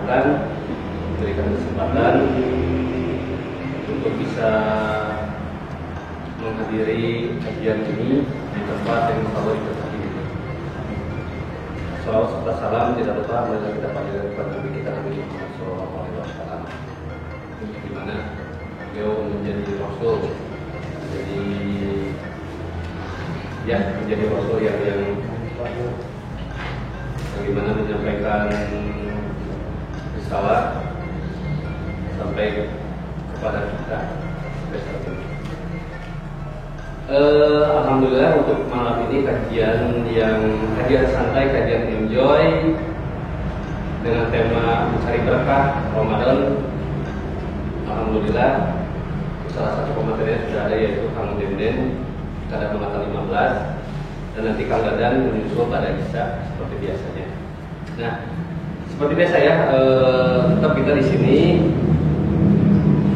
kesehatan, diberikan kesempatan untuk bisa menghadiri kajian ini di tempat yang selalu diberkati. Salawat serta salam tidak lupa marilah kita panjatkan kepada Nabi kita Nabi Muhammad SAW, di mana beliau menjadi rasul, menjadi rasul yang bagaimana menyampaikan risalah sampai kepada kita. Alhamdulillah untuk malam ini kajian santai, kajian enjoy dengan tema mencari berkah Ramadan. Alhamdulillah salah satu pematerinya sudah ada, yaitu Kang Denden pada mengatakan 15, dan nanti Kang Dadan menyusul pada Isya seperti biasanya. Nah, seperti biasa ya, tetap kita di sini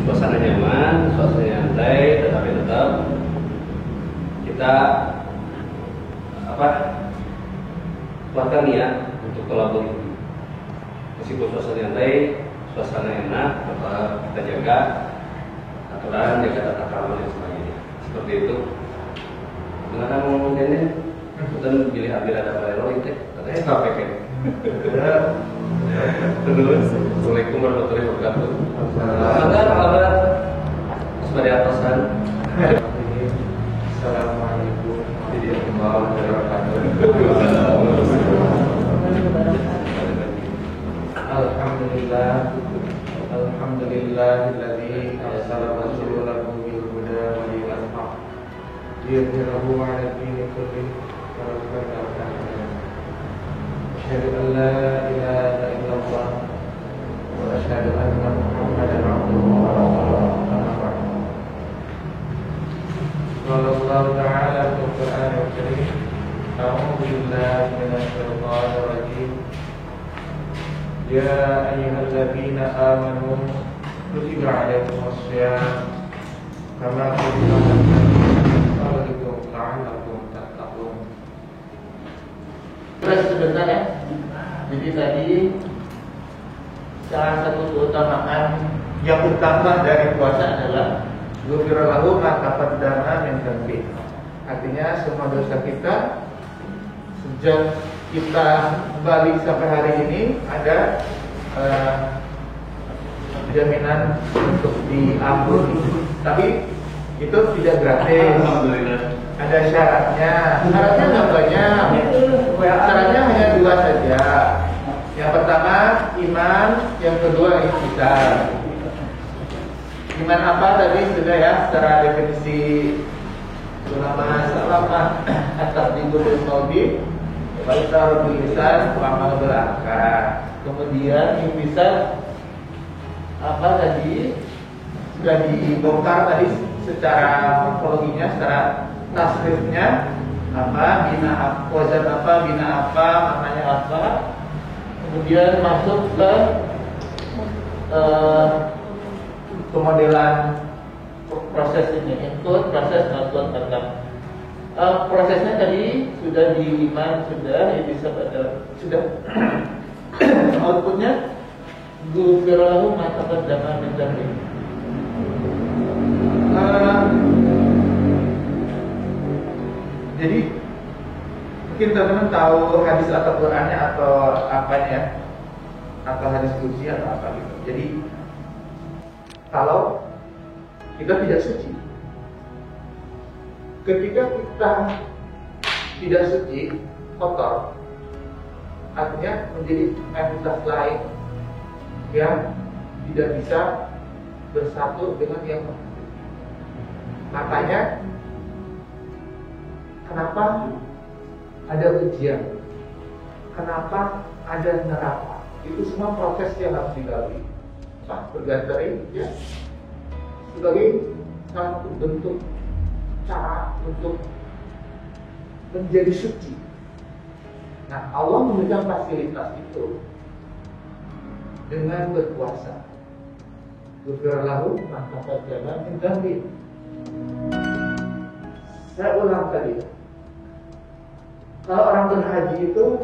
suasana nyaman, suasana nyantai, tetapi tetap kita kuatkan niat untuk kolabor. Meskipun suasana nyantai, suasana enak, tetap kita jaga aturan, jaga tata krama dan sebagainya. Seperti itu. Mengatakan ngomong ini, kita pilih ambil ada balero itu, katanya KPK. Terus, Assalamualaikum warahmatullahi wabarakatuh. Kabar sebagai atasan. Assalamualaikum warahmatullahi wabarakatuh. Alhamdulillahilladzi arsala rasulahu bil huda wa dinil haqq liyudhhirahu 'ala dini kullih walau kariha al-kafirun. Asyhadu an la ilaha illallah wa asyhadu anna Muhammadan 'abduhu wa rasuluh. Qala Allah ta'ala fil Qur'anil Karim, a'udzu billahi minasy syaithanir rajim. Ya ayyuhalladzina amanu kutiba 'alaikumus shiyam kama kutiba 'alal qablikum la'allakum tattaqun. Terus sebentar ya. Jadi tadi salah satu keutamaan yang utama dari puasa adalah Ghufira lahu ma taqaddama min dhanbi. Artinya semua dosa kita sejak kita balik sampai hari ini ada jaminan untuk diampuni. Tapi itu tidak gratis. Alhamdulillah. Ada syaratnya. Syaratnya nggak banyak. Syaratnya hanya 2 saja. Yang pertama iman, yang kedua ihtisan. Iman apa tadi sudah ya, secara definisi ulama salafah atas bil qalbi wa iqrar bil lisan wa amal bil arkan. Kemudian ihtisan apa tadi sudah dibongkar tadi secara morfologinya, secara tasrifnya apa, bina wazan apa, bina apa, maknanya apa. Kemudian masuk ke pemodelan proses ini, input, proses, output, outcome. Prosesnya tadi sudah di iman, sudah bisa pada sudah outputnya ghufira lahu ma taqaddama min dhanbi. Jadi mungkin teman-teman tahu hadis atau Qur'annya atau apanya ya, atau hadis qudsi atau apa gitu. Jadi kalau kita tidak suci, ketika kita tidak suci, kotor, artinya menjadi entitas lain yang tidak bisa bersatu dengan yang maha. Makanya kenapa ada ujian, kenapa ada neraka, itu semua proses yang harus dilalui. Bergantung ya, sebagai satu bentuk cara untuk menjadi suci. Nah, Allah memberikan fasilitas itu dengan berpuasa. Ghufira lahu ma taqaddama min dhanbi. Saya ulang tadi. Kalau orang berhaji itu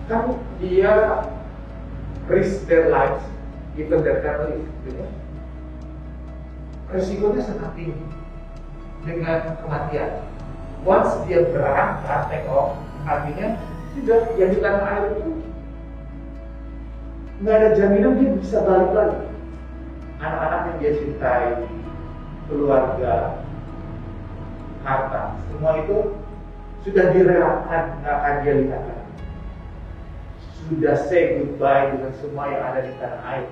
kan dia risk their lives, even their families, gitu ya. Resikonya sangat tinggi dengan kematian. Once dia berangkat take off, artinya sudah yang di tanah air itu nggak ada jaminan dia bisa balik lagi. Anak-anak yang dia cintai, keluarga, harta, semua itu sudah direlakan, nggak akan dia lihat lagi. Sudah say goodbye dengan semua yang ada di tanah air.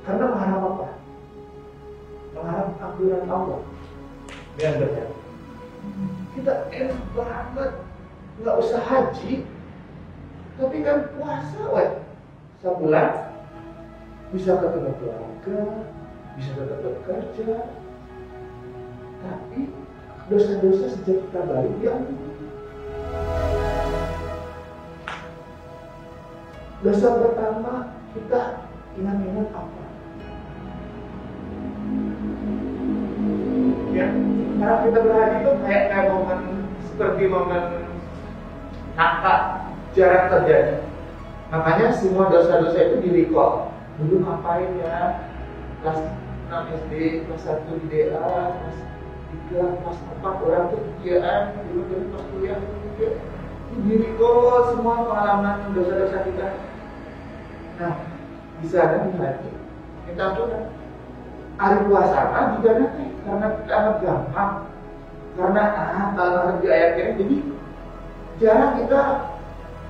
Karena mengharap apa? Mengharap ampunan Allah. Yang benar. Kita enak banget, nggak usah haji, tapi kan puasa, weh. Sebulan bisa ketemu keluarga, bisa tetap bekerja, tapi dosa-dosa sejak kita balik diampuni. Dosa pertama kita ingat-ingat apa? Ya, karena kita berhaji itu kayak momen seperti momen nangka jarang terjadi. Makanya semua dosa-dosa itu di-recall. Dulu ngapain ya? Kelas 6 SD, kelas 1 di DA, kelas 3, kelas 4 orang tuh kerjaan, dulu dari kelas kuliah juga. Di-recall semua pengalaman dosa-dosa kita. Nah, bisa ada di haji. Kita tuh hari puasa juga nanti karena kita amat gampang, karena kalau di ayat ini, jadi jarang kita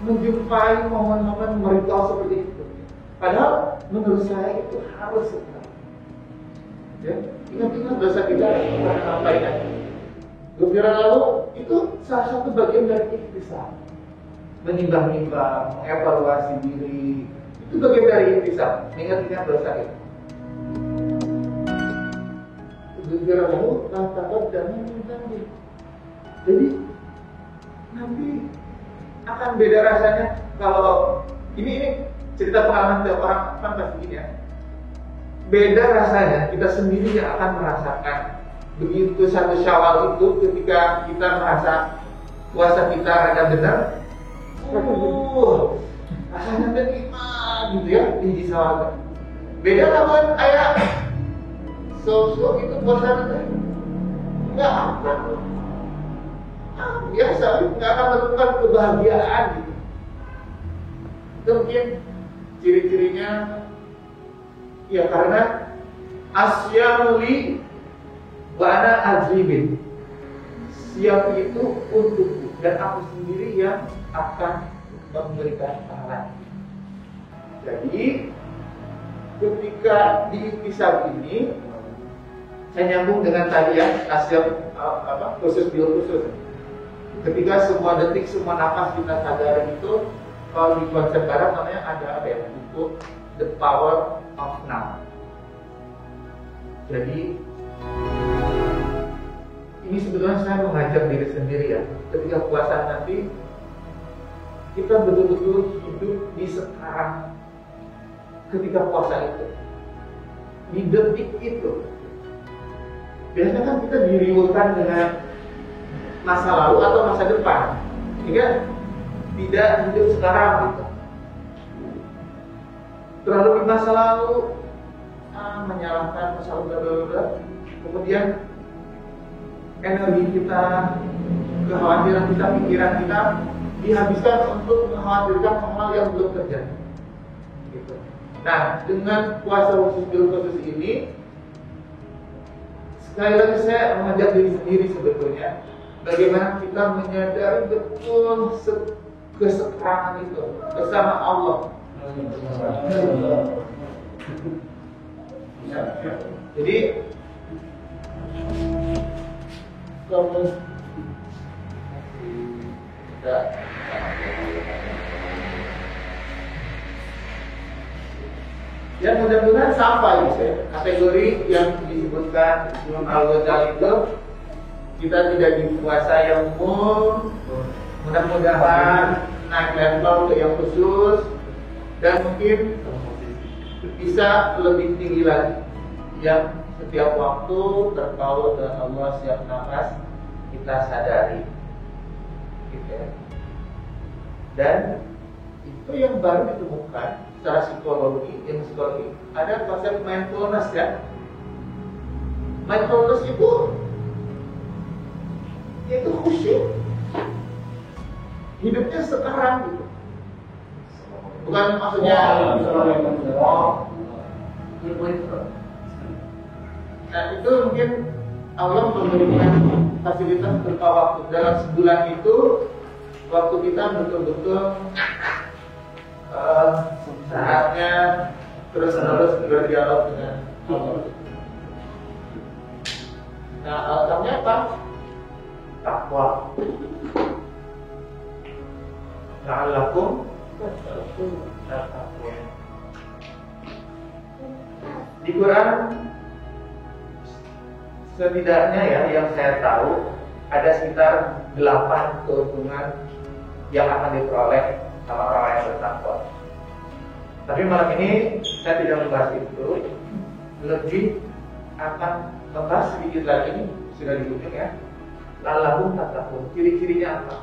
menjumpai momen-momen meritual seperti itu. Padahal menurut saya itu harus sekali. Ya, ingat-ingat dosa kita pernah ngapain aja. Gembira lalu itu salah satu bagian dari ikhtisar. Menimbang-nimbang, mengevaluasi diri, itu bagian dari ikhtisar. Ingat-ingat dosa itu. Gembira lalu takut dan menjadi. Jadi nanti akan beda rasanya kalau ini cerita pengalaman tiap orang kan pasti gini ya. Beda rasanya kita sendiri yang akan merasakan begitu satu Syawal itu ketika kita merasa puasa kita rada benar. Rasanya terima gitu ya di Syawal. Beda lawan kayak so itu puasa kita nggak apa. Biasa, nggak akan menemukan kebahagiaan gitu. Itu mungkin ciri-cirinya ya karena asyamuli wa ana azibin. Siap itu untukku dan aku sendiri yang akan memberikan pahala. Jadi ketika di ikhtisar ini saya nyambung dengan tadi ya asyam khusus bil khusus. Ketika semua detik, semua nafas kita sadari itu, kalau di konsep barat namanya ada apa ya? Buku The Power of Now. Jadi ini sebetulnya saya mengajak diri sendiri ya. Ketika puasa nanti kita betul-betul hidup di sekarang. Ketika puasa itu, di detik itu. Biasanya kan kita diriwuhkan dengan masa lalu atau masa depan, sehingga tidak hidup sekarang gitu. Terlalu di masa lalu menyalahkan masa lalu, kemudian energi kita, kekhawatiran kita, pikiran kita dihabiskan untuk mengkhawatirkan hal yang belum terjadi. Gitu. Nah, dengan puasa khusus ini, sekali lagi saya mengajak diri sendiri sebetulnya. Bagaimana kita menyadari betul kesekarangan itu bersama Allah. Jadi kamu ya mudah-mudahan sampai kategori yang disebutkan Imam Al-Ghazali itu. Kita tidak di puasa yang umum, mudah-mudahan naik level ke yang khusus dan mungkin bisa lebih tinggi lagi yang setiap waktu terpaut dengan Allah setiap nafas kita sadari. gitu ya. Dan itu yang baru ditemukan secara psikologi, ada konsep mindfulness ya. Mindfulness itu khusyuk, hidupnya sekarang gitu. Bukan maksudnya nah itu mungkin Allah memberikan fasilitas berupa waktu. Dalam sebulan itu waktu kita betul-betul saatnya terus-menerus berdialog dengan Allah. Nah, alasannya apa? Takwa. La'allakum tattaqun. Di Quran setidaknya ya yang saya tahu ada sekitar 8 keuntungan yang akan diperoleh sama orang yang bertakwa. Tapi malam ini saya tidak membahas itu, lebih akan membahas sedikit lagi, sudah di ujung ya. La'allakum tattaqun, ciri-cirinya apa?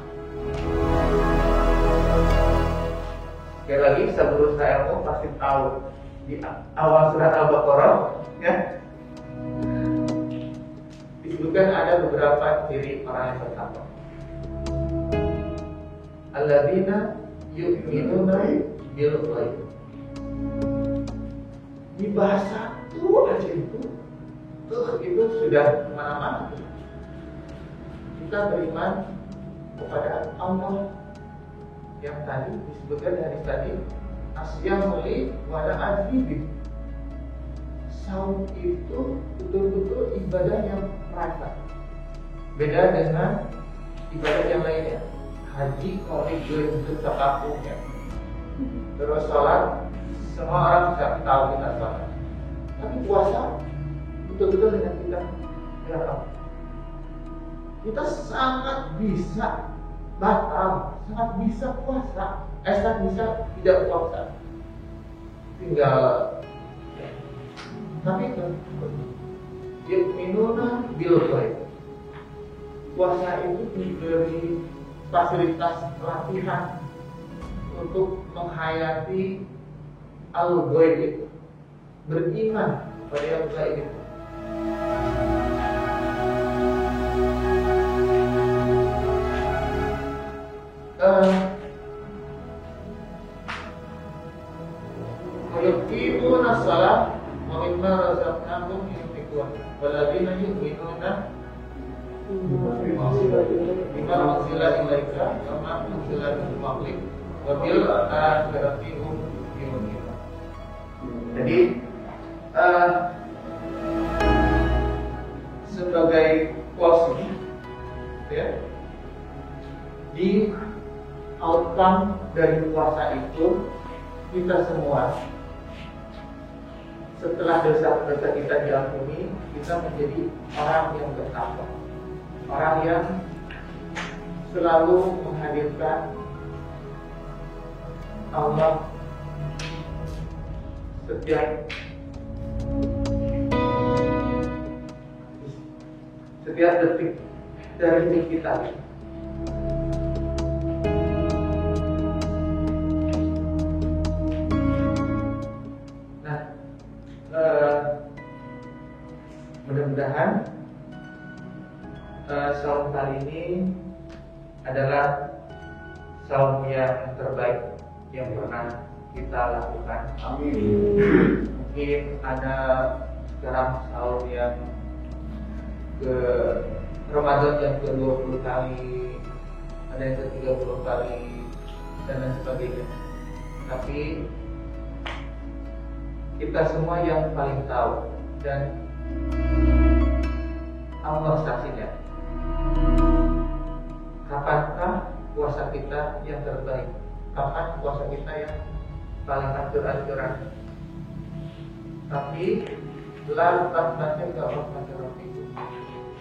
Sekali lagi sebelum saya mau pasti tahu di awal surat Al-Baqarah ya, disebutkan ada beberapa ciri orang yang bertakwa. Alladzina yu'minuna bil ghaib. Di bahasa itu aja itu sudah kemana-mana. Kita beriman kepada Allah yang tadi disebutkan dari tadi, asyamuli wala adhibid. Saum itu betul-betul ibadah yang private, beda dengan ibadah yang lainnya. Haji kalau itu takafurnya, terus sholat semua orang bisa tahu kita sholat. Tapi puasa betul-betul dengan kita Allah. Kita sangat bisa batal, sangat bisa puasa, sangat bisa tidak puasa. Tinggal tapi itu yu'minuna bil ghaib. Puasa itu diberi fasilitas pelatihan untuk menghayati al-ghaib itu, beriman pada yang gaib itu. Yuqimuna shalah wa mimma razaqnahum yunfiqun walladzina yu'minuna bima unzila ilaika wa ma unzila min qablik wa bil akhirati hum yuqinun. Jadi sebagai closing ya, di outcome dari puasa itu kita semua setelah dosa-dosa kita diampuni, kita menjadi orang yang bertakwa, orang yang selalu menghadirkan Allah setiap detik dari hidup kita. Mudah-mudahan saum kali ini adalah saum yang terbaik yang pernah kita lakukan. Amin. Mungkin ada sekarang saum yang ke Ramadan yang ke-20 kali, ada yang ke-30 kali dan lain sebagainya. Tapi kita semua yang paling tahu dan Allah saksinya, kapankah puasa kita yang terbaik, kapan puasa kita yang paling ancur-ancuran. Tapi lalu rahmatnya ke rahmat itu,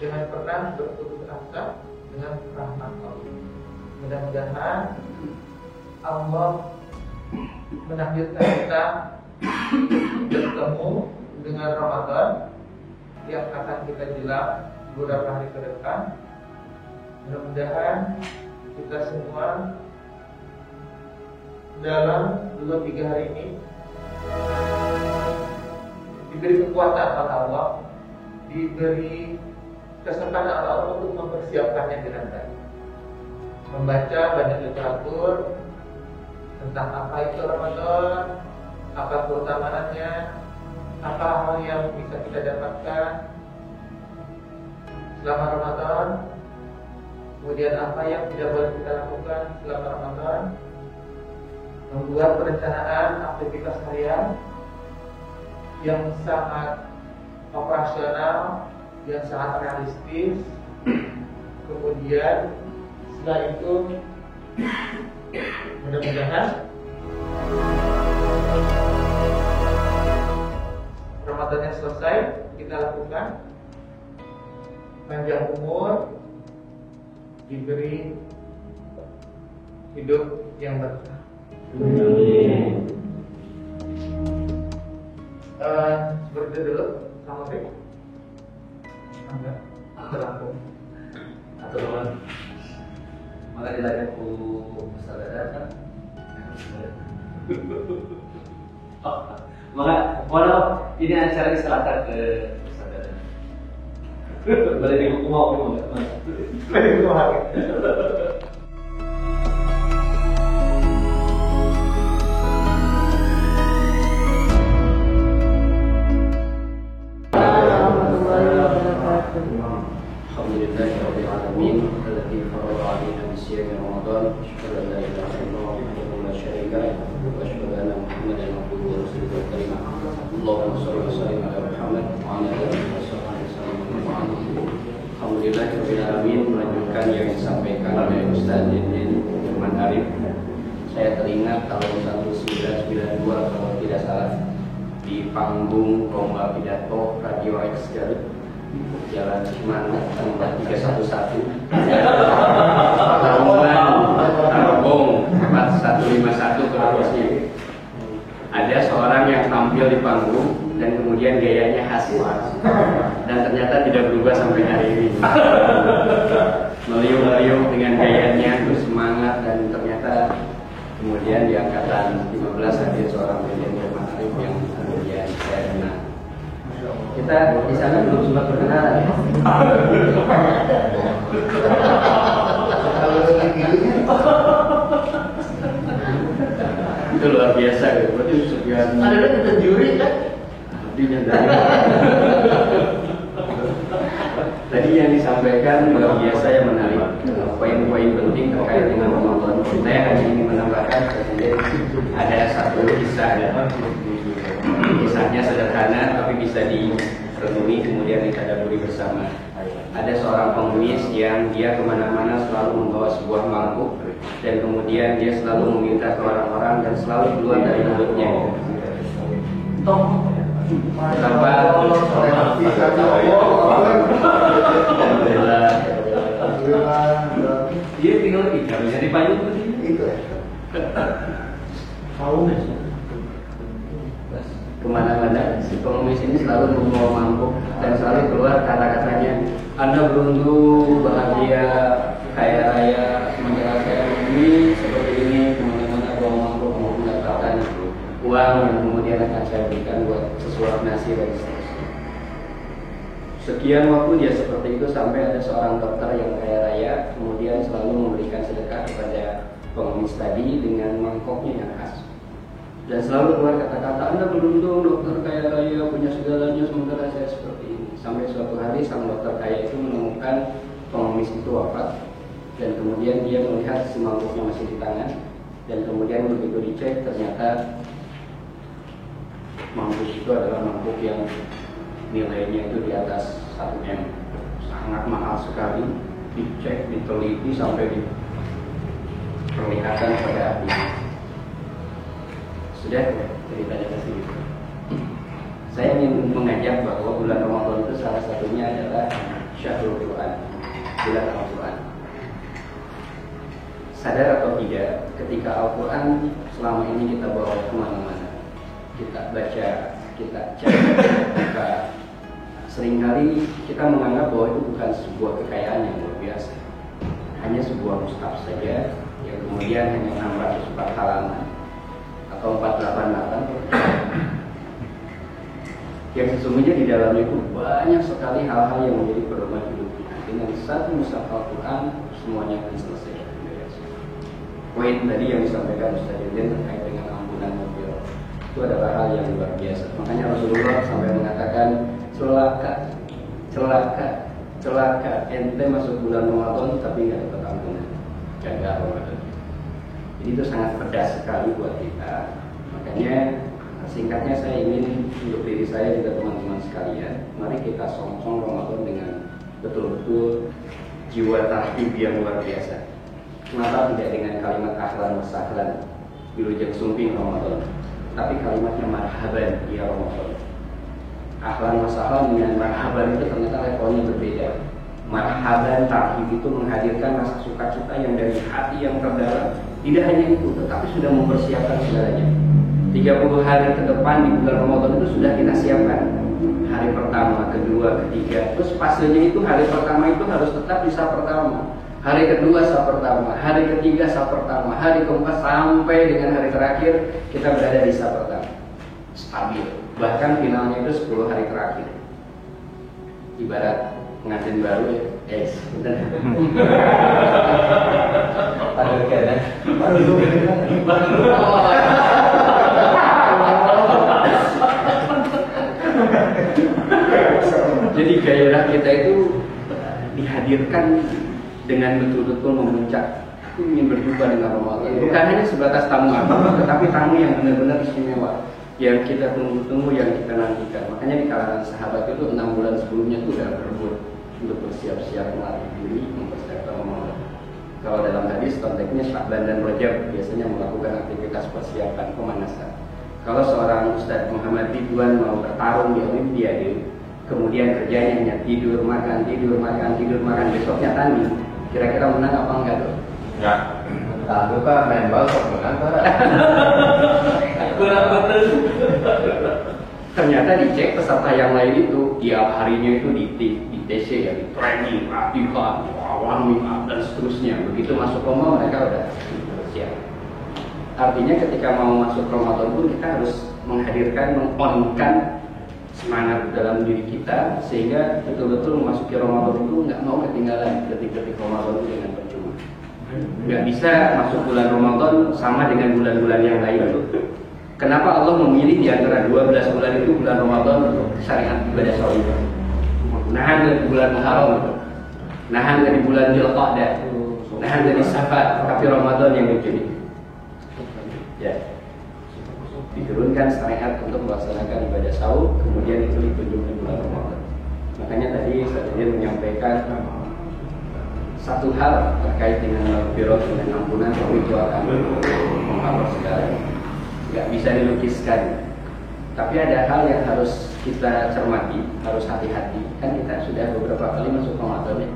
jangan pernah berputus asa dengan rahmat Allah. Mudah-mudahan Allah menakdirkan kita bertemu dengan Ramadan yang akan kita jelang beberapa hari ke depan. Mudah-mudahan kita semua dalam 2-3 hari ini diberi kekuatan oleh Allah, diberi kesempatan oleh Allah untuk mempersiapkannya dengan baik. Membaca banyak literatur tentang apa itu Ramadan, apa keutamaannya, apa hal yang bisa kita dapatkan selama Ramadan, kemudian apa yang tidak boleh kita lakukan selama Ramadan, membuat perencanaan aktivitas harian yang sangat operasional, yang sangat realistis. Kemudian setelah itu mudah-mudahan Ramadannya selesai, kita lakukan, panjang umur, diberi hidup yang berkah. Seperti itu dulu, sama Fik. Enggak, terlampau. Atau teman, maka ditanya ku saudara kan? Maka, walau ini acara diserahkan ke saudara. Boleh dihukum mau enggak, Mas? Boleh dihukum. Alhamdulillahirrahmanirrahim. Alladzi farada 'alaina bisiyami Ramadan. Asyhadu an la ilaha illallah wahdahu la syarika lahu wa asyhadu anna Muhammadan abduhu wa rasuluhu karimah. Allahumma shalli wa sallim ala Muhammad wa ala alihi wa sahbihi. Alhamdulillahirabbil alamin. Melanjutkan yang disampaikan oleh Ustaz Dindin Firman Arif. Saya teringat tahun 1992 kalau tidak salah di panggung lomba pidato Radio X Garut, Jalan Cimanuk, nomor 311, Tarogong 4151 Sulawesi. Ada seorang yang tampil di panggung dan kemudian gayanya khas dan ternyata tidak berubah sampai hari ini. Meliuk-liuk dengan gayanya, bersemangat, dan ternyata kemudian di angkatan 15 hadir seorang Dindin Firman Arif yang kemudian saya kenal. Kita di sana belum sempat perkenalan. Itu luar biasa gitu. Berarti sekian. Ada kita juri kan? Tadi yang disampaikan luar biasa yang menarik. Poin-poin penting terkait dengan Ramadan. Saya hanya ingin menambahkan ada satu kisah ya. Kisahnya sederhana tapi bisa direnungi kemudian ditadaburi bersama. Ada seorang pengemis yang dia kemana-mana selalu membawa sebuah mangkuk dan kemudian dia selalu meminta ke orang-orang dan selalu keluar dari mulutnya. Dia tinggal ikan jadi payung Itu ya. Kemana-mana si pengemis ini selalu membawa mangkuk dan selalu keluar kata-katanya, Anda beruntung, bahagia, kaya raya, sementara saya ini seperti ini, kemana-mana bawa mangkuk mau mendapatkan uang yang kemudian akan saya berikan buat sesuap nasi dan seterusnya. Sekian waktu dia seperti itu sampai ada seorang dokter yang kaya raya kemudian selalu memberikan sedekah kepada pengemis tadi dengan mangkoknya yang khas. Dan selalu keluar kata-kata, Anda beruntung dokter kaya raya punya segalanya sementara saya seperti ini. Sampai suatu hari sang dokter kaya itu menemukan pengemis itu wafat. Dan kemudian dia melihat si mangkuknya masih di tangan. Dan kemudian begitu dicek ternyata mangkuk itu adalah mangkuk yang nilainya itu di atas 1 M. Sangat mahal sekali. Dicek, diteliti sampai diperlihatkan pada ahlinya. Sudah ceritanya segitu. Saya ingin mengajak bahwa bulan Ramadan itu salah satunya adalah Syahrul Quran, bulan Al-Quran. Sadar atau tidak, ketika Al-Quran selama ini kita bawa kemana-mana, kita baca, kita cek, seringkali kita menganggap bahwa itu bukan sebuah kekayaan yang luar biasa. hanya sebuah mushaf saja yang kemudian hanya 604 halaman atau 488, yang sesungguhnya di dalamnya itu banyak sekali hal-hal yang menjadi pedoman hidup kita. Dengan satu mushaf Al-Quran semuanya akan selesai. Poin tadi yang disampaikan Ustaz Yudin terkait dengan ampunan mobil itu adalah hal yang luar biasa. Makanya Rasulullah sampai mengatakan celaka ente masuk bulan Ramadan tapi nggak dapat ampunan, jaga Ramadan. Jadi itu sangat pedas sekali buat kita. Makanya singkatnya saya ingin untuk diri saya juga teman-teman sekalian, mari kita song-song Ramadan dengan betul-betul jiwa tartib yang luar biasa. Kenapa tidak dengan kalimat ahlan wa sahlan wilujeng sumping Ramadan, tapi kalimatnya marhaban ya Ramadan. Ahlan wa sahlan dengan marhaban itu ternyata levelnya berbeda. Marhaban tarhib itu menghadirkan rasa sukacita yang dari hati yang terdalam. Tidak hanya itu, tetapi sudah mempersiapkan segalanya. 30 hari ke depan di bulan Ramadan itu sudah kita siapkan. Hari pertama, kedua, ketiga. Terus fasenya itu hari pertama itu harus tetap di saf pertama, hari kedua saf pertama, hari ketiga saf pertama, hari keempat sampai dengan hari terakhir kita berada di saf pertama. Stabil. Bahkan finalnya itu 10 hari terakhir. Ibarat pengantin baru ya. Benar. Jadi gairah kita itu dihadirkan dengan betul-betul memuncak. Aku ingin berjumpa dengan Ramadan. Bukan hanya sebatas tamu agama, tetapi tamu yang benar-benar istimewa, yang kita tunggu-tunggu, yang kita nantikan. Makanya di kalangan sahabat itu 6 bulan sebelumnya itu sudah berebut untuk bersiap-siap melatih diri mempersiapkan Ramadan. Kalau dalam hadis konteksnya Sya'ban dan Rajab biasanya melakukan aktivitas persiapan pemanasan. Kalau seorang Ustadz Muhammad Ridwan mau bertarung di Olimpiade, kemudian kerjanya hanya tidur, makan, besoknya tanding, kira-kira menang apa enggak tuh? Enggak. Tahu kan main bal kok menang kan? Kurang betul. Ternyata dicek peserta yang lain itu tiap harinya itu di TC ya, di training, latihan, warming up dan seterusnya. Begitu masuk Ramadan mereka udah siap. Artinya ketika mau masuk Ramadan pun kita harus menghadirkan, mengonkan semangat dalam diri kita sehingga betul-betul memasuki Ramadan itu nggak mau ketinggalan detik-detik Ramadan itu dengan percuma. Nggak bisa masuk bulan Ramadan sama dengan bulan-bulan yang lain. Kenapa Allah memilih di antara 12 bulan itu bulan Ramadan untuk syariat ibadah saum? Nahan dari bulan Muharram, nahan dari bulan Dzulqa'dah, nahan dari Safar, tapi Ramadan yang dipilih. Ya, diturunkan syariat untuk melaksanakan ibadah saum, kemudian itu ditunjuk di bulan Ramadan. Makanya tadi saya menyampaikan satu hal terkait dengan maghfirah, dengan ampunan, itu akan menghapus segalanya. Nggak bisa dilukiskan. Tapi ada hal yang harus kita cermati, harus hati-hati. Kan kita sudah beberapa kali masuk Ramadan ya.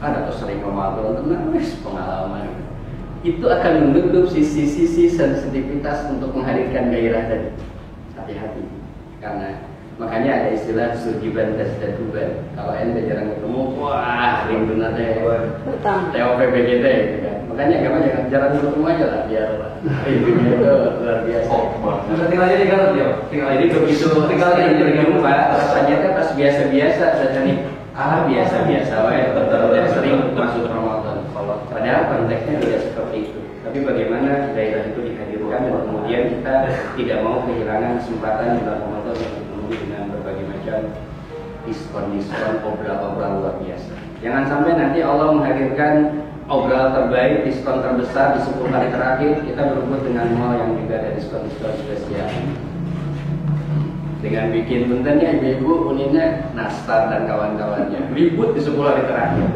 Ada atau sering Ramadan, tenang pengalaman. Itu akan menutup sisi-sisi sensitivitas untuk menghadirkan gairah tadi. Hati-hati. Karena makanya ada istilah surgiban tasdaduban. Kalau ente jarang ketemu, wah rindu nate TOPBGT gitu kan. Makanya agama jangan jarang ketemu aja lah biar rindunya itu luar biasa. Tinggal aja di Garut ya. Tinggal aja begitu. Tinggal aja di rumah. Rasanya kan pas biasa-biasa saja nih. Biasa-biasa wae. Udah sering masuk Ramadan. Padahal konteksnya tidak seperti itu. Tapi bagaimana daerah itu dihadirkan dan kemudian kita tidak mau kehilangan kesempatan di bulan Ramadan yang dipenuhi dengan berbagai macam diskon-diskon, obral-obral luar biasa. Jangan sampai nanti Allah menghadirkan obral terbaik, diskon terbesar di 10 hari terakhir, kita berebut dengan mall yang juga ada diskon-diskon spesial. Dengan bikin bentennya ibu-ibu uniknya Nastar dan kawan-kawannya ribut di 10 hari terakhir.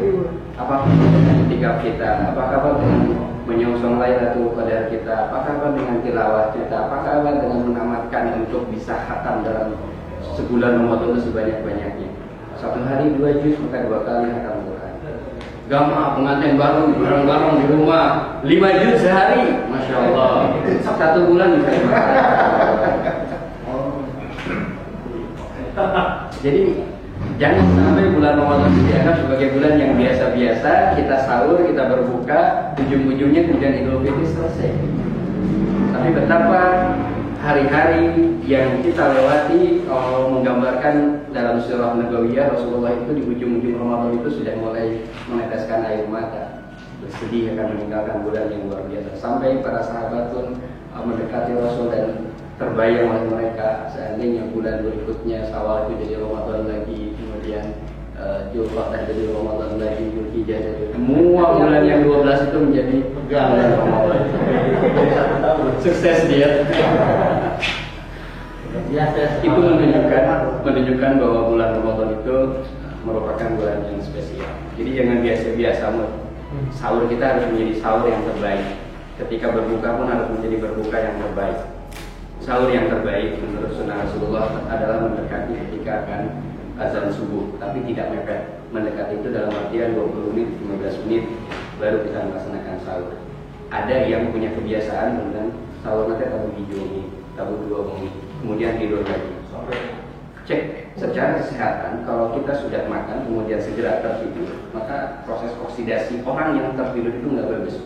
Apa dengan itikaf kita? Apa kabar dengan menyongsong Lailatul Qadar kita? Apa kabar dengan tilawah kita? Apa kabar dengan menamatkan untuk bisa khatam dalam sebulan Ramadan itu sebanyak-banyaknya? 1 hari 2 juz maka 2 kali khatam Quran. Gama pengantin baru bareng-bareng di rumah 5 juz sehari, masya Allah. 1 bulan bisa dimakan. Jadi Jangan sampai bulan Ramadan itu dianggap sebagai bulan yang biasa-biasa, kita sahur, kita berbuka, ujung-ujungnya kemudian Idul Fitri selesai. Tapi betapa hari-hari yang kita lewati menggambarkan dalam surah Nabawiyah, Rasulullah itu di ujung-ujung Ramadan itu sudah mulai meneteskan air mata, bersedih akan meninggalkan bulan yang luar biasa. Sampai para sahabat pun mendekati Rasul dan terbayang oleh mereka seandainya bulan berikutnya Syawal itu jadi Ramadan lagi, kemudian Zulqa'dah jadi Ramadan lagi, Zulhijjah jadi, semua bulan yang 12 itu menjadi bulan Ramadan. Sukses dia. Itu menunjukkan bahwa bulan Ramadan itu merupakan bulan yang spesial. Jadi jangan biasa-biasa, sahur kita harus menjadi sahur yang terbaik. Ketika berbuka pun harus menjadi berbuka yang terbaik. Sahur yang terbaik menurut sunnah Rasulullah adalah mendekati ketika akan azan subuh, tapi tidak mepet. Mendekati itu dalam artian 20 menit, 15 menit baru kita melaksanakan sahur. Ada yang punya kebiasaan dengan sahur nanti tabu hijau ini, tabu 2 menit, kemudian tidur lagi. Cek secara kesehatan, kalau kita sudah makan kemudian segera tertidur, maka proses oksidasi orang yang tertidur itu nggak bagus.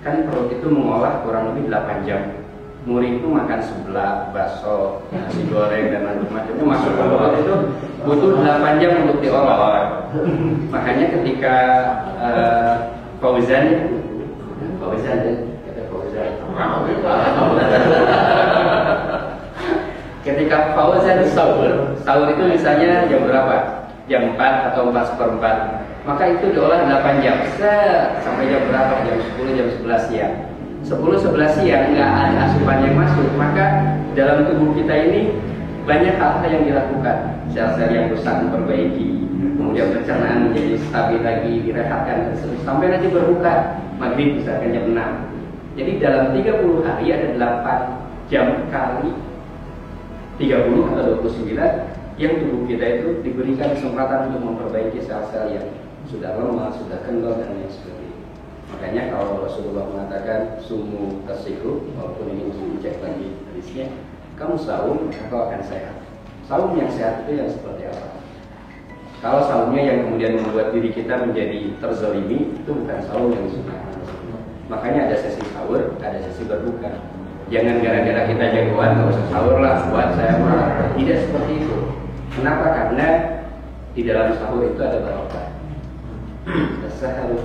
Kan perut itu mengolah kurang lebih 8 jam. Muri itu makan seblak, bakso, nasi goreng dan macam-macamnya masuk ke perut itu butuh 8 jam untuk diolah. Makanya ketika Fauzan ketika Fauzan sahur itu misalnya jam berapa? Jam 4 atau 4:04. Maka itu diolah 8 jam sampai jam berapa? Jam 10, jam 11 siang. 10-11 siang nggak ada asupan yang masuk, maka dalam tubuh kita ini banyak hal-hal yang dilakukan. Sel-sel yang rusak diperbaiki, kemudian pencernaan menjadi stabil lagi, direhatkan sampai nanti berbuka maghrib misalkan jam 6. Jadi dalam 30 hari ada 8 jam kali 30 atau 29 yang tubuh kita itu diberikan kesempatan untuk memperbaiki sel-sel yang sudah lemah, sudah kendor dan lain sebagainya. Makanya kalau Rasulullah mengatakan sumu tasihu, walaupun ini mesti dicek lagi hadisnya, kamu saum kau akan sehat. Saum yang sehat itu yang seperti apa? Kalau saumnya yang kemudian membuat diri kita menjadi terzalimi, itu bukan saum yang sunnah. Makanya ada sesi sahur, ada sesi berbuka. Jangan gara-gara kita jagoan nggak usah sahur lah, buat saya marah. Tidak seperti itu. Kenapa? Karena di dalam sahur itu ada barokah. Sahur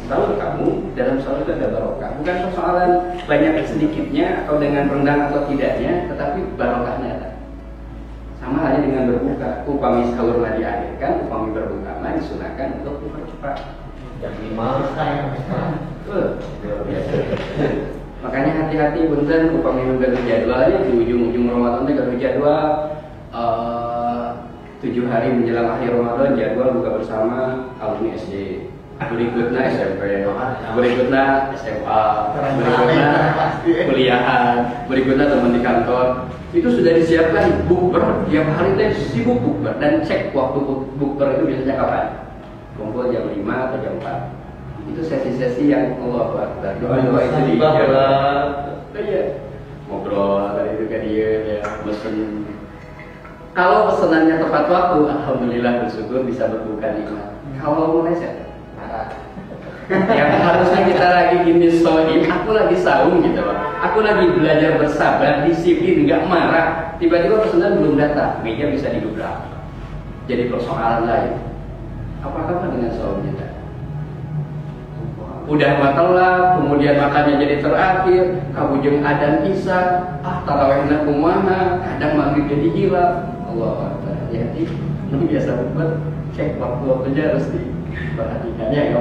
sahur kamu dalam sahur itu ada barokah. Bukan persoalan banyak sedikitnya atau dengan rendang atau tidaknya, tetapi barokahnya ada. Sama halnya dengan berbuka. Upami sahurlah diakhirkan, upami berbuka mah disunahkan untuk dipercepat. Jam 5 Luar biasa. Makanya hati-hati punten upami gaduh jadwalnya di ujung-ujung Ramadan teh gaduh jadwal 7 hari menjelang akhir Ramadan jadwal buka bersama alumni SD, berikutnya SMP, berikutnya SMA, berikutnya kuliahan, berikutnya teman di kantor. Itu sudah disiapkan bukber, tiap hari teh sibuk bukber dan cek waktu bukber itu biasanya kapan? Kumpul jam 5 atau jam 4. Itu sesi-sesi yang Allah Akbar. Doa itu di ngobrol tadi itu kan dia ya mesen. Kalau pesenannya tepat waktu, alhamdulillah bersyukur bisa berbuka nikmat. Kalau meleset, yang harusnya kita lagi gini sohim, aku lagi saum gitu loh. Aku lagi belajar bersabar, disiplin, nggak marah. Tiba-tiba pesanan belum datang, meja bisa didobrak. Jadi persoalan lain. Apa dengan saumnya tadi? Udah matelah, kemudian makannya jadi terakhir, kabujeng adan isya, tarawehna kumaha, kadang maghrib jadi gila. Allah Akbar, hati-hati. Ini biasa buat cek waktu-waktunya harus diperhatikan ya,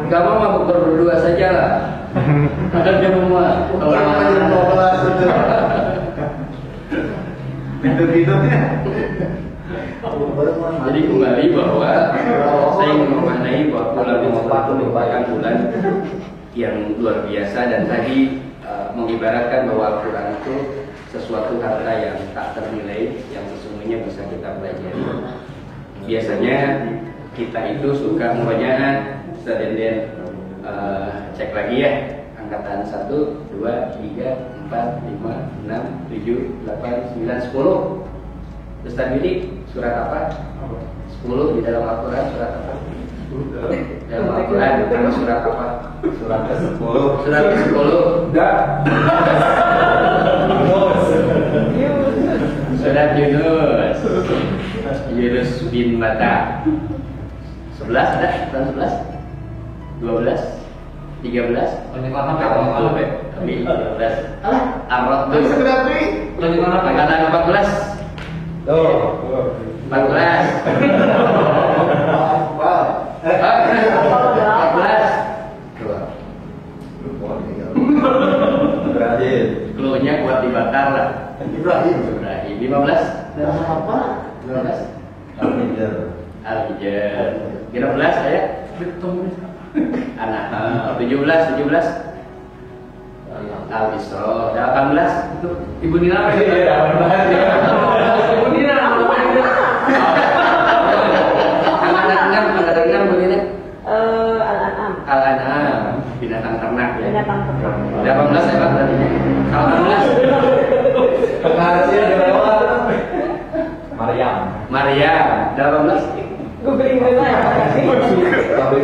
Gak mau mabuk berdua saja lah. Ada di rumah. Pintu-pintunya. Jadi kembali bahwa saya ingin memaknai bahwa bulan Ramadan itu merupakan bulan yang luar biasa dan tadi mengibaratkan bahwa Al-Quran itu sesuatu harta yang tak ternilai yang sesungguhnya bisa kita pelajari. Biasanya kita itu suka murajaah sedenden cek lagi ya angkatan 1, 2, 3, 4, 5, 6, 7, 8, 9, 10. Ustaz Bidi, surat apa? 10 di dalam Al-Quran, surat apa? Dalam Al-Quran, nama surat apa? Surat ke-10. Surat ke-10. Surat Yunus. Yunus bin Matta. 11 ada? Bukan 11? 12? 13? Kami 13. Ar-Ra'd. Angkatan 14. Tuh. 14. 14. Ibrahim. Cluenya kuat dibakar lah. Ibrahim. Ibrahim. 15. Apa? 15. Al-Hijr. Al-Hijr. 13 saya. Anak. 17. Al-Isra. 18. Itu Ibu Nina apa ini? Ibu Nina apa ini? Angkatan 6 Bu Nina. Al-An'am. Al-An'am, binatang ternak ya. Binatang ternak. 18 ya Pak tadi. 18. Penghasilan di bawah. Maryam. Maryam. 18. Googling dulu ya. Sampai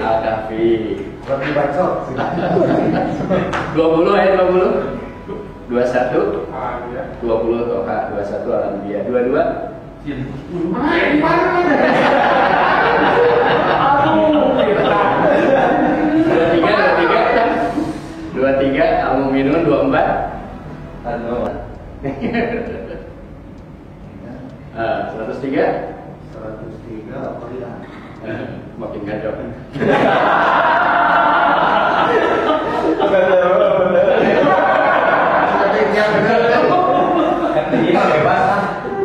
Al-Kahfi. Roti bacot. 20 ayat 20. 21. 20 Toha, 21 Al-Anbiya. 22. 23 Al-Mu'minun. 24 An-Nur. 103 103 Al-Qur'an. makin kacau.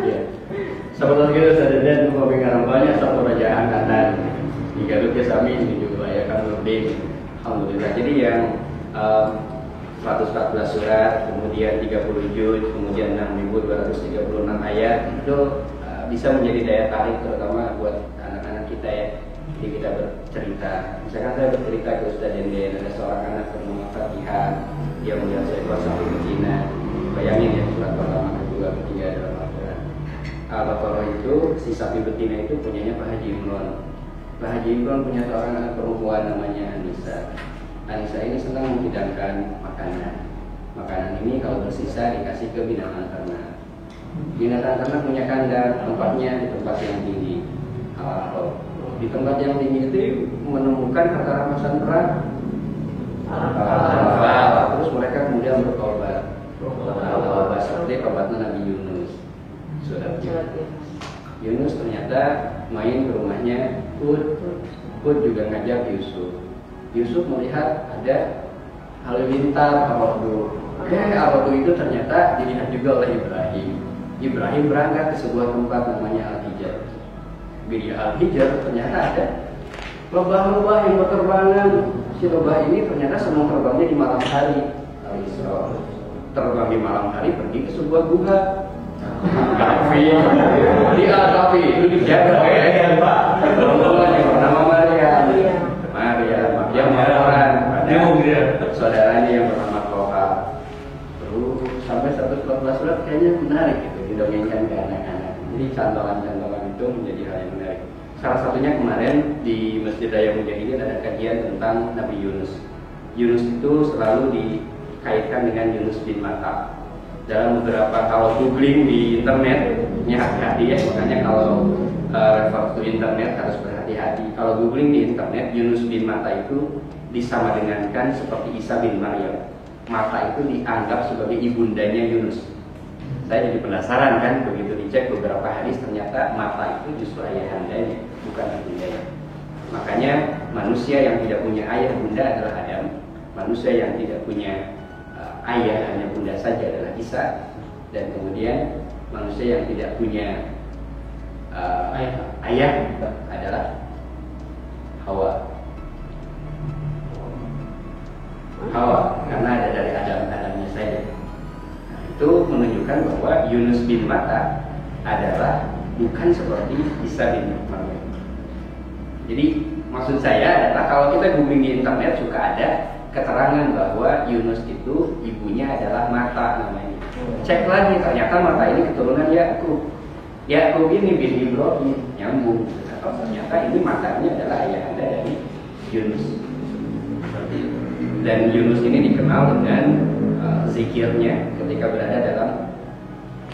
Iya. Sebelum kita sadar pemegang banyak satu raja angkatan di Garut ya Sami ini juga ya kan Nurdin. Alhamdulillah. Jadi yang 114 surat, kemudian 30 juz, kemudian 6.236 ayat itu bisa menjadi daya tarik terutama buat anak-anak kita ya. Jadi kita bercerita. Misalkan saya bercerita ke Ustaz Denden, ada seorang anak bernama Fatihah, dia melihat saya keluar sampai ke Cina. Bayangin ya surat pertama, kedua, ketiga dalam Al-Quran. Al-Baqarah itu si sapi betina itu punyanya Pak Haji Imron. Pak Haji Imron punya seorang anak perempuan namanya Anissa. Anissa ini senang menghidangkan makanan. Makanan ini kalau bersisa dikasih ke binatang ternak. Binatang ternak punya kandang, tempatnya di tempat yang tinggi. Di tempat yang tinggi itu menemukan harta rampasan perang. Terus mereka kemudian bertobat. Bertobat seperti tobatnya Nabi Yunus. Sudah Yunus ternyata main ke rumahnya Hud. Hud juga ngajak Yusuf. Yusuf melihat ada halilintar Ar-Ra'd. Ar-Ra'd itu ternyata dilihat juga oleh Ibrahim. Ibrahim berangkat ke sebuah tempat namanya Al-Hijr. Di Al-Hijr ternyata ada lebah-lebah yang berterbangan. Si lebah ini ternyata senang terbangnya di malam hari. Al-Isra. Terbang di malam hari pergi ke sebuah gua. Kahfi. Di Al-Kahfi itu dijaga oleh perempuan yang bernama Maryam. Yang orang ada saudaranya yang bernama Toha. Terus sampai 114 surat kayaknya menarik gitu didongengkan ke anak-anak. Jadi cantolan-cantolan itu menjadi hal yang menarik. Salah satunya kemarin di Masjid Raya Mujahidin ada kajian tentang Nabi Yunus. Yunus itu selalu dikaitkan dengan Yunus bin Matta. Dalam beberapa kalau googling di internet, ini hati-hati ya. Makanya kalau refer to internet harus berhati-hati. Kalau googling di internet, Yunus bin Matta itu disama dengankan seperti Isa bin Maryam. Matta itu dianggap sebagai ibundanya Yunus. Saya jadi penasaran kan, begitu dicek beberapa hadis ternyata Matta itu justru ayahandanya, bukan ibundanya. Makanya manusia yang tidak punya ayah bunda adalah Adam. Manusia yang tidak punya ayah hanya bunda saja adalah Isa. Dan kemudian manusia yang tidak punya ayah adalah Hawa. Hawa karena ada dari Adamnya saja. Nah, itu menunjukkan bahwa Yunus bin Matta adalah bukan seperti Isa bin Maryam. Jadi maksud saya adalah kalau kita googling di internet suka ada keterangan bahwa Yunus itu ibunya adalah Mata namanya. Cek lagi, ternyata Mata ini keturunan Yakub. Yakub ini bin Ibrahim, nyambung. Ternyata ini Matanya adalah ayahanda dari Yunus. Dan Yunus ini dikenal dengan zikirnya ketika berada dalam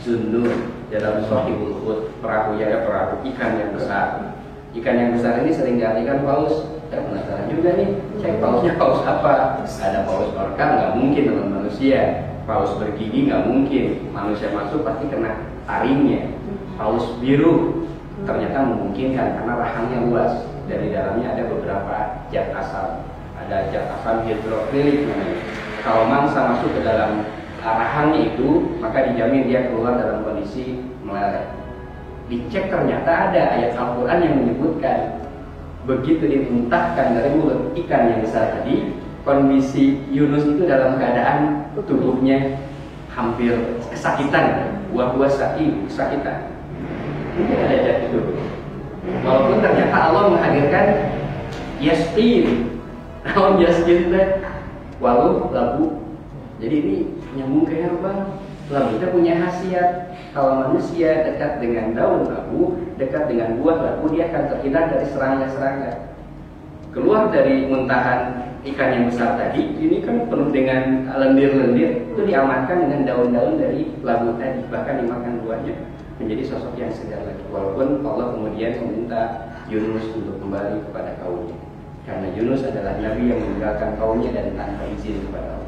Zunnur, dalam Sahibul Hud, perahu ikan yang besar. Ikan yang besar ini sering diartikan paus. Saya penasaran juga nih, cek pausnya paus apa? Ada paus orca, nggak mungkin dengan manusia. Paus bergigi nggak mungkin, manusia masuk pasti kena taringnya. Paus biru ternyata memungkinkan karena rahangnya luas. Dari dalamnya ada beberapa zat asam. Ada zat asam hidrofilik namanya. Kalau mangsa masuk ke dalam rahangnya itu, maka dijamin dia keluar dalam kondisi meleleh. Dicek ternyata ada ayat Al-Quran yang menyebutkan begitu dimuntahkan dari mulut ikan yang besar tadi, kondisi Yunus itu dalam keadaan tubuhnya hampir kesakitan, buah-buah kesakitan. Mungkin ada ayat itu. Walaupun ternyata Allah menghadirkan yastin, namun yastin itu walau labu. Jadi ini nyambung ke herbal. Labu itu punya khasiat. Kalau manusia dekat dengan daun labu, dekat dengan buah labu, dia akan terhindar dari serangga-serangga. Keluar dari muntahan ikan yang besar tadi, ini kan penuh dengan lendir-lendir, itu diamankan dengan daun-daun dari labu tadi, bahkan dimakan buahnya, menjadi sosok yang segar lagi. Walaupun Allah kemudian meminta Yunus untuk kembali kepada kaumnya, karena Yunus adalah nabi yang meninggalkan kaumnya dan tanpa izin kepada Allah.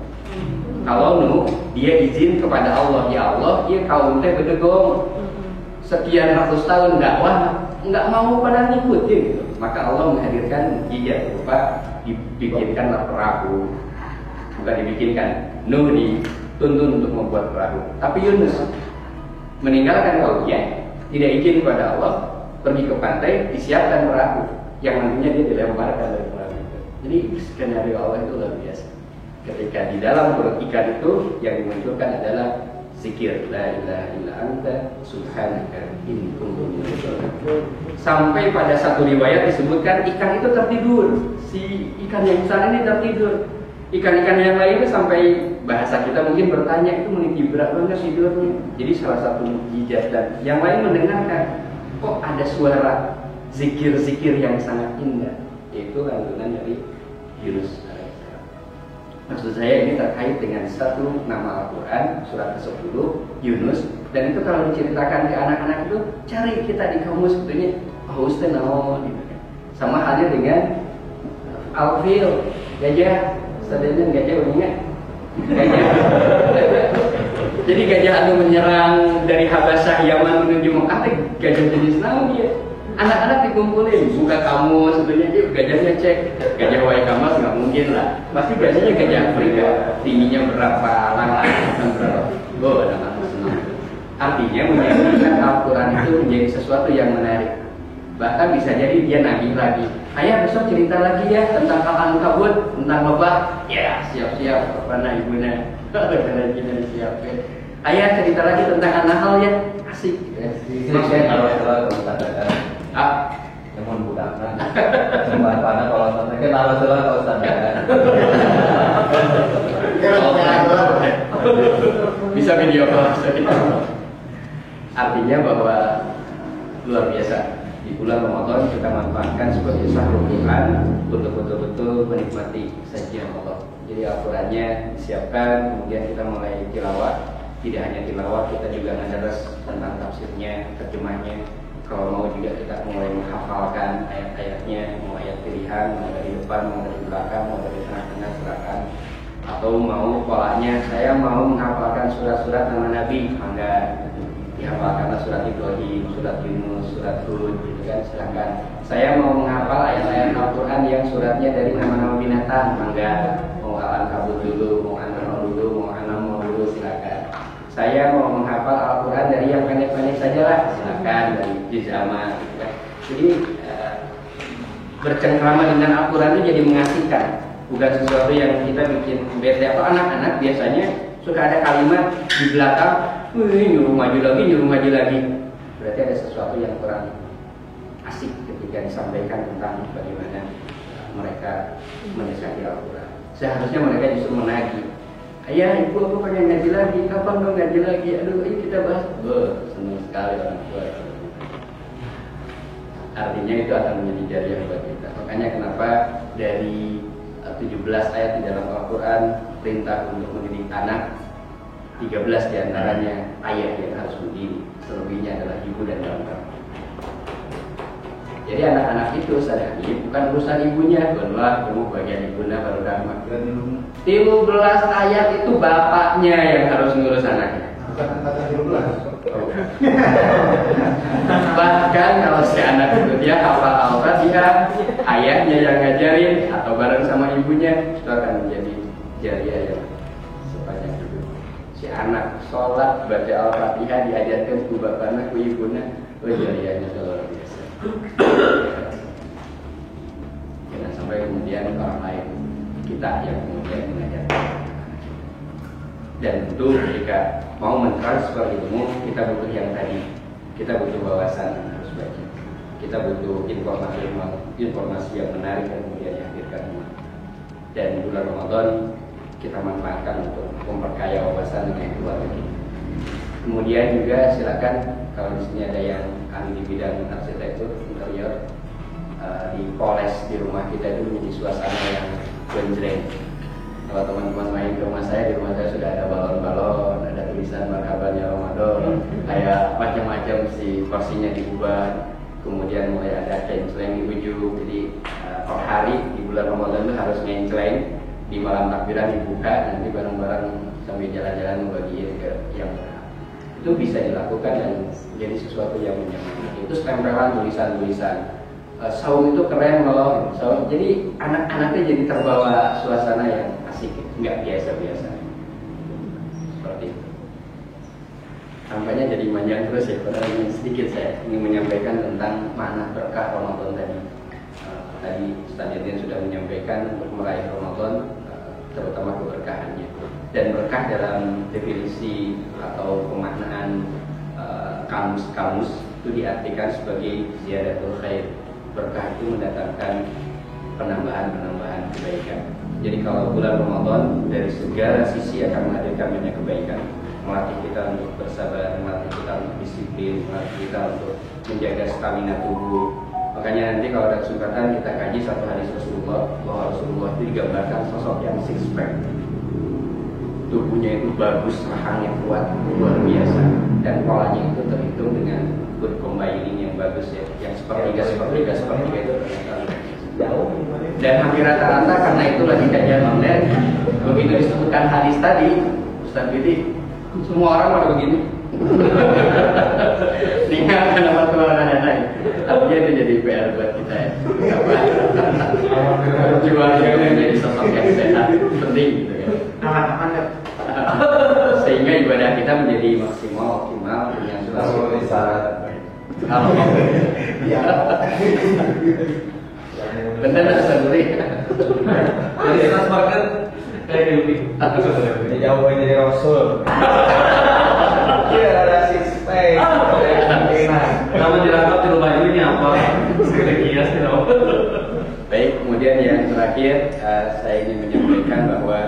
Kalau Nuh, dia izin kepada Allah, ya Allah, ya kaum teh bedegong sekian ratus tahun dakwah, nggak mau pada ngikutin gitu. Maka Allah menghadirkan mukjizat berupa dibikinkanlah perahu, bukan dibikinkan, Nuh dituntun untuk membuat perahu. Tapi Yunus meninggalkan kaumnya, tidak izin kepada Allah, pergi ke pantai, disiapkan perahu yang nantinya dia dilemparkan dari perahu itu. Jadi skenario Allah itu luar biasa. Ketika di dalam perut ikan itu yang dimunculkan adalah zikir la ilaha illa anta subhanaka inni kuntu minadz dzalimin. Sampai pada satu riwayat disebutkan ikan itu tertidur. Si ikan yang besar ini tertidur. Ikan-ikan yang lain itu sampai bahasa kita mungkin bertanya itu meniti berat banget tidurnya. Jadi salah satu mukjizat, dan yang lain mendengarkan kok ada suara zikir-zikir yang sangat indah, yaitu lantunan dari Yunus. Maksud saya ini terkait dengan satu nama Al-Quran, surat ke-10, Yunus. Dan itu kalau diceritakan ke anak-anak itu, cari kita di kamus sebetulnya, oh Ustaz gitu. Sama halnya dengan Alfil, gajah, sadanya gajah uniknya, gajah. Jadi gajah anu menyerang dari Habasyah Yaman menuju Mekah, gajah jenis naon dia. Anak-anak dikumpulin, buka kamus, sebetulnya dia gajahnya cek, gajah White Kamas nggak mungkin lah, pasti gajahnya gajah Afrika, tingginya berapa, langkahnya berapa, anak-anak senang. Artinya menjadikan Al-Quran itu menjadi sesuatu yang menarik. Bahkan bisa jadi dia nagih lagi, ayah besok cerita lagi ya tentang Al-Ankabut, tentang lebah, ya siap-siap, karena ibunya, karena kita disiapin. Ayah cerita lagi tentang An-Nahl ya, asik. Namun budakan sempat pada kalau sampai ke Rasulullah kalau sadar bisa video call. Artinya bahwa luar biasa di bulan Ramadan kita manfaatkan sebagai syahrul Quran untuk betul-betul menikmati sajian Allah. Jadi Al-Qurannya disiapkan, kemudian kita mulai tilawah. Tidak hanya tilawah, kita juga ngadaras tentang tafsirnya, terjemahnya. Kalau mau juga kita mulai menghafalkan ayat-ayatnya, mau ayat pilihan, mau dari depan, mau dari belakang, mau dari tengah-tengah silakan. Atau mau polanya, saya mau menghafalkan surat-surat nama Nabi, mangga dihafalkanlah surat Ibrahim, surat Yunus, surat Hud, gitu kan, silakan. Saya mau menghafal ayat-ayat Al-Quran yang suratnya dari nama-nama binatang, mangga. Mau Al-Ankabut dulu, mau An-Nahl dulu, mau An-Naml dulu, silakan. Saya mau menghafal Al-Quran dari yang pendek-pendek saja lah, silakan, dari juz amma gitu kan. Jadi bercengkrama dengan Al-Quran itu jadi mengasihkan, bukan sesuatu yang kita bikin bete. Atau anak-anak biasanya suka ada kalimat di belakang, nyuruh maju lagi. Berarti ada sesuatu yang kurang asik ketika disampaikan tentang bagaimana mereka mendesaki Al-Quran. seharusnya mereka justru menagih. Ayah, ibu aku pengen ngaji lagi, kapan dong ngaji lagi? Aduh, ini kita bahas. Senang sekali orang tua. Artinya itu akan menjadi jariah buat kita. Makanya kenapa dari 17 ayat di dalam Al-Quran perintah untuk mendidik anak, 13 diantaranya ayah yang harus mendidik, selebihnya adalah ibu dan bapak. Jadi anak-anak itu sadari bukan urusan ibunya, Allah kamu bagian ibunda baru rahmat. 13 ayat itu bapaknya yang harus ngurus anaknya. Bukan kata 13. Bahkan kalau si anak itu dia hafal Al-Fatihah, ayahnya yang ngajarin atau bareng sama ibunya, itu akan menjadi jariah yang sepanjang hidup. Si anak sholat baca Al-Fatihah diajarkan ku bapaknya ku ibunya, jariahnya luar biasa. Jangan sampai kemudian orang lain kita yang kemudian mengajarkan. Dan tentu jika mau mentransfer ilmu, kita butuh yang tadi. Kita butuh wawasan yang harus baca. Kita butuh informasi yang menarik yang kemudian dihadirkan. Dan bulan Ramadan kita manfaatkan untuk memperkaya wawasan dengan keluarga kita. Kemudian juga silakan kalau di sini ada yang ahli di bidang arsitektur interior, dipoles di rumah kita itu menjadi suasana yang genjreng. Kalau teman-teman main ke rumah saya, di rumah saya sudah ada balon-balon, ada tulisan marhaban ya Ramadan, kayak macam-macam si porsinya diubah, kemudian mulai ada kenceleng di ujung. Jadi per hari di bulan Ramadan itu harus ngenceleng, di malam takbiran dibuka, nanti bareng-bareng sambil jalan-jalan membagiin ke yang berhak. Itu bisa dilakukan dan menjadi sesuatu yang menyenangkan. Itu tempelan tulisan-tulisan. Saum itu keren loh, saum. Jadi anak-anaknya jadi terbawa suasana yang asik, nggak biasa-biasa. Seperti itu. Tampaknya jadi panjang terus ya, padahal ini sedikit saya ingin menyampaikan tentang makna berkah Ramadan tadi. Tadi Ustaz Yadin sudah menyampaikan untuk meraih Ramadan, terutama keberkahannya. Dan berkah dalam definisi atau pemaknaan kamus-kamus itu diartikan sebagai ziyadatul khair. Berkah itu mendatangkan penambahan kebaikan. Jadi kalau bulan Ramadan dari segala sisi akan menghadirkan banyak kebaikan, melatih kita untuk bersabar, melatih kita untuk disiplin, melatih kita untuk menjaga stamina tubuh. Makanya nanti kalau ada kesempatan kita kaji satu hadis Rasulullah, bahwa Rasulullah itu digambarkan sosok yang six pack, tubuhnya itu bagus, rahangnya kuat, luar biasa, dan polanya itu terhitung dengan good combining yang bagus ya, yang sepertiga itu jauh. Dan hampir rata-rata karena itu lagi kajian online, begitu disebutkan hadis tadi, Ustaz Bidi, semua orang pada begini. Ingat nama keluaran yang lain. Artinya itu jadi PR buat kita ya. Jualnya menjadi sosok yang sehat, penting gitu kan. Sehingga ibadah kita menjadi optimal dengan suasana salat. Kalau benar Ustaz Budi. Jadi transferkan kayak gini. Ini jauh dari Rasul. Iya ada six pack. Nama dirangkap di rumah ini apa? Kias tidak. Baik, kemudian yang terakhir saya ingin menyampaikan bahwa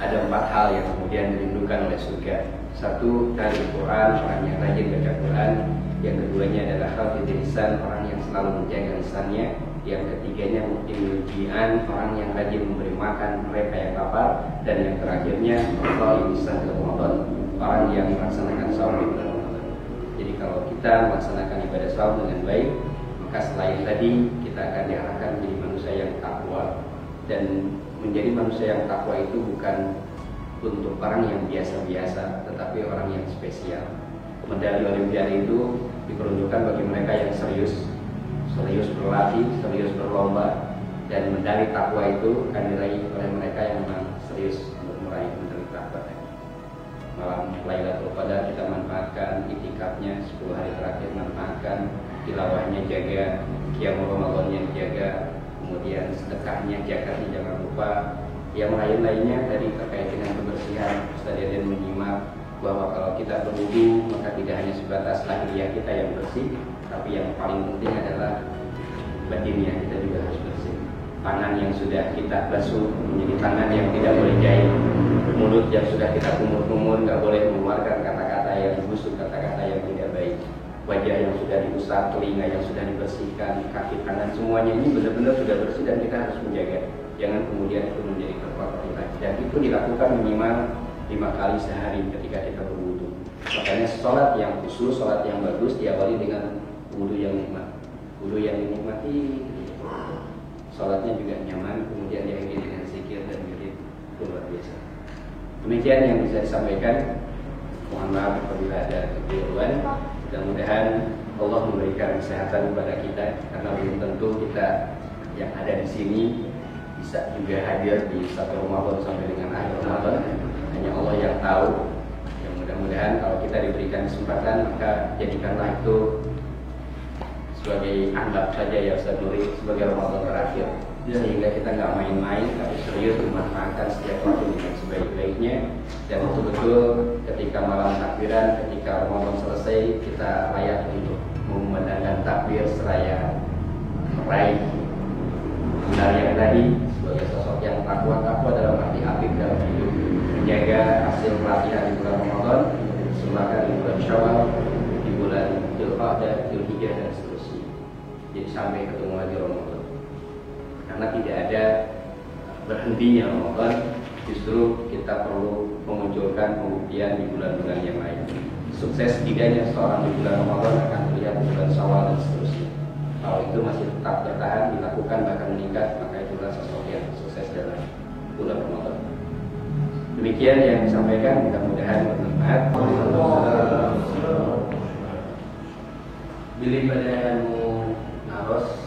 ada 4 hal yang kemudian dirindukan oleh surga. Satu, dari Quran, orang yang rajin baca Quran. Yang keduanya adalah hafidz lisan, orang yang selalu menjaga lisannya. Yang ketiganya mungkin ujian, orang yang rajin memberi makan mereka yang lapar. Dan yang terakhirnya Allah lisan Ramadan, orang yang melaksanakan saum di bulan Ramadan. Jadi kalau kita melaksanakan ibadah saum dengan baik, maka selain tadi kita akan diarahkan menjadi manusia yang takwa. Dan menjadi manusia yang takwa itu bukan untuk orang yang biasa-biasa, tetapi orang yang spesial. Medali Olimpiade itu diperuntukkan bagi mereka yang serius berlatih, serius berlomba, dan medali takwa itu akan diraih oleh mereka yang memang serius untuk meraih medali takwa. Malam Lailatul Qadar kita manfaatkan, itikafnya 10 hari terakhir manfaatkan, tilawahnya jaga, qiyamul Ramadannya dijaga, kemudian sedekahnya zakatnya jangan lupa. Yang lain-lainnya tadi terkait dengan kebersihan, Ustaz Yadin menyimak bahwa kalau kita berwudu maka tidak hanya sebatas lahiriah kita yang bersih, tapi yang paling penting adalah batinnya kita juga harus bersih. tangan yang sudah kita basuh menjadi tangan yang tidak boleh jahit, mulut yang sudah kita kumur-kumur nggak boleh mengeluarkan kata-kata yang busuk, kata-kata yang tidak baik, wajah yang sudah diusap, telinga yang sudah dibersihkan, kaki tangan semuanya ini benar-benar sudah bersih dan kita harus menjaga. Jangan kemudian itu menjadi kotor kita. Dan itu dilakukan minimal 5 kali sehari ketika kita berwudu. Makanya sholat yang khusus, sholat yang bagus diawali dengan wudu yang nikmat. Wudu yang dinikmati, sholatnya juga nyaman, kemudian diakhiri dengan zikir dan wirid luar biasa. Demikian yang bisa disampaikan. Mohon maaf apabila ada kekeliruan. Mudah-mudahan Allah memberikan kesehatan kepada kita, karena belum tentu kita yang ada di sini bisa juga hadir di 1 Ramadan sampai dengan akhir Ramadan. Hanya Allah yang tahu. Yang mudah-mudahan kalau kita diberikan kesempatan, maka jadikanlah itu sebagai anggap saja ya Ustaz Nuri, sebagai Ramadan terakhir, sehingga kita nggak main-main tapi serius memanfaatkan setiap waktu dengan sebaik-baiknya. Dan betul-betul ketika malam takbiran, ketika Ramadan selesai, kita layak untuk memandangkan takbir seraya meraih benar yang tadi sebagai sosok yang takwa dalam arti aktif dalam hidup, menjaga hasil pelatihan di bulan Ramadan, dipersembahkan di bulan Syawal, di bulan Dzulqa'dah, Dzulhijjah dan seterusnya. Jadi sampai ketemu lagi Ramadan. Karena tidak ada berhentinya Ramadan, justru kita perlu memunculkan pembuktian di bulan-bulan yang lain. Sukses tidaknya seorang di bulan Ramadan akan terlihat di bulan Syawal dan seterusnya. Kalau itu masih tetap bertahan, dilakukan bahkan meningkat, maka itulah sosok yang sukses dalam bulan Ramadan. Demikian yang disampaikan, mudah-mudahan bermanfaat. Bila pada ilmu naros